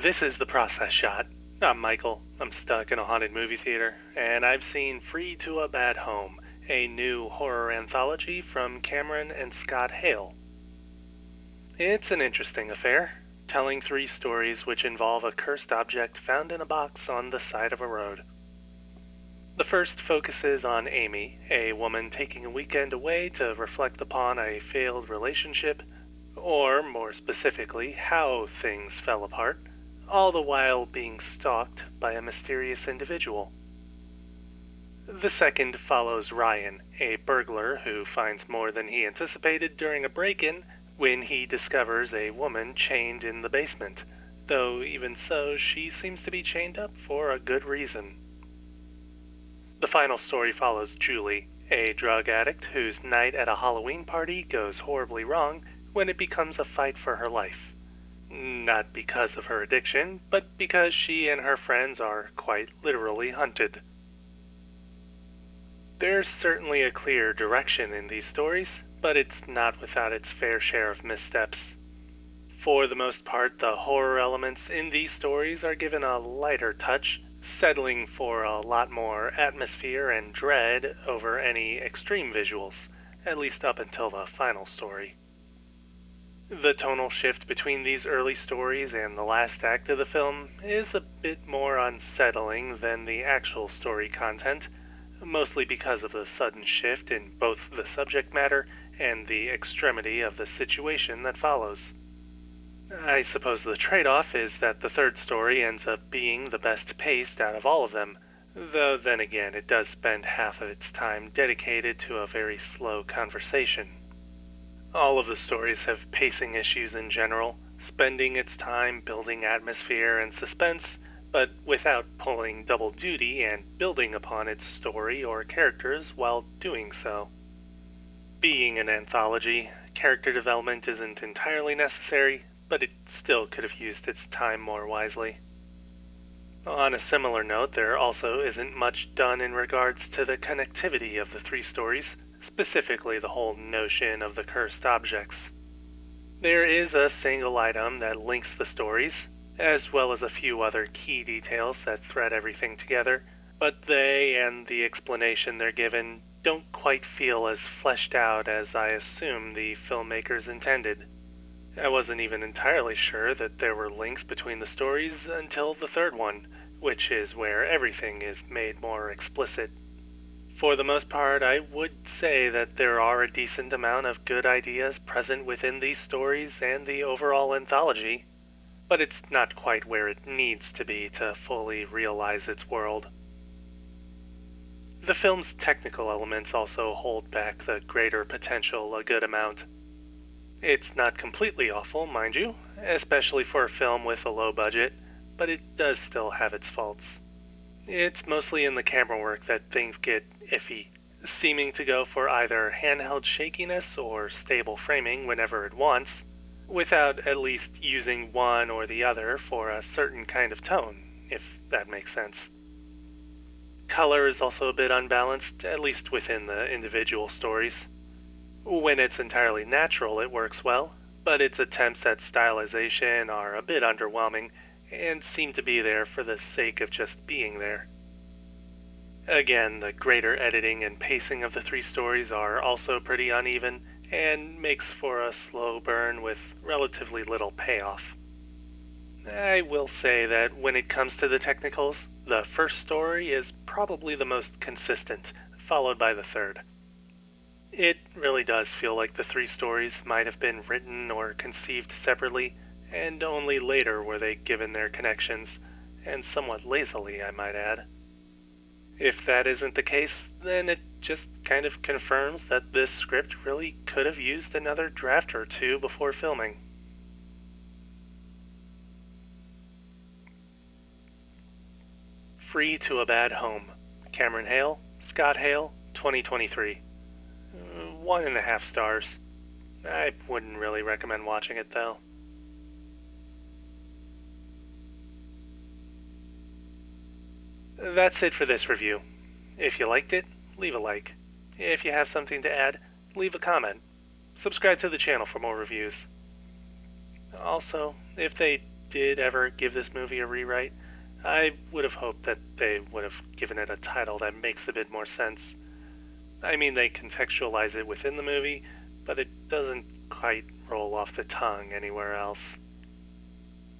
This is The Process Shot. I'm Michael. I'm stuck in a haunted movie theater, and I've seen Free to a Bad Home, a new horror anthology from Kameron and Scott Hale. It's an interesting affair, telling three stories which involve a cursed object found in a box on the side of a road. The first focuses on Amy, a woman taking a weekend away to reflect upon a failed relationship, or more specifically, how things fell apart, all the while being stalked by a mysterious individual. The second follows Ryan, a burglar who finds more than he anticipated during a break-in when he discovers a woman chained in the basement, though even so, she seems to be chained up for a good reason. The final story follows Julie, a drug addict whose night at a Halloween party goes horribly wrong when it becomes a fight for her life. Not because of her addiction, but because she and her friends are quite literally hunted. There's certainly a clear direction in these stories, but it's not without its fair share of missteps. For the most part, the horror elements in these stories are given a lighter touch, settling for a lot more atmosphere and dread over any extreme visuals, at least up until the final story. The tonal shift between these early stories and the last act of the film is a bit more unsettling than the actual story content, mostly because of the sudden shift in both the subject matter and the extremity of the situation that follows. I suppose the trade-off is that the third story ends up being the best paced out of all of them, though then again it does spend half of its time dedicated to a very slow conversation. All of the stories have pacing issues in general, spending its time building atmosphere and suspense, but without pulling double duty and building upon its story or characters while doing so. Being an anthology, character development isn't entirely necessary, but it still could have used its time more wisely. On a similar note, there also isn't much done in regards to the connectivity of the three stories, specifically the whole notion of the cursed objects. There is a single item that links the stories, as well as a few other key details that thread everything together, but they and the explanation they're given don't quite feel as fleshed out as I assume the filmmakers intended. I wasn't even entirely sure that there were links between the stories until the third one, which is where everything is made more explicit. For the most part, I would say that there are a decent amount of good ideas present within these stories and the overall anthology, but it's not quite where it needs to be to fully realize its world. The film's technical elements also hold back the greater potential a good amount. It's not completely awful, mind you, especially for a film with a low budget, but it does still have its faults. It's mostly in the camera work that things get iffy, seeming to go for either handheld shakiness or stable framing whenever it wants, without at least using one or the other for a certain kind of tone, if that makes sense. Color is also a bit unbalanced, at least within the individual stories. When it's entirely natural, it works well, but its attempts at stylization are a bit underwhelming and seem to be there for the sake of just being there. Again, the greater editing and pacing of the three stories are also pretty uneven and makes for a slow burn with relatively little payoff. I will say that when it comes to the technicals, the first story is probably the most consistent, followed by the third. It really does feel like the three stories might have been written or conceived separately, and only later were they given their connections, and somewhat lazily, I might add. If that isn't the case, then it just kind of confirms that this script really could have used another draft or two before filming. Free to a Bad Home. Kameron Hale, Scott Hale, 2023. 1.5 stars. I wouldn't really recommend watching it though. That's it for this review. If you liked it, leave a like. If you have something to add, leave a comment. Subscribe to the channel for more reviews. Also, if they did ever give this movie a rewrite, I would have hoped that they would have given it a title that makes a bit more sense. I mean, they contextualize it within the movie, but it doesn't quite roll off the tongue anywhere else.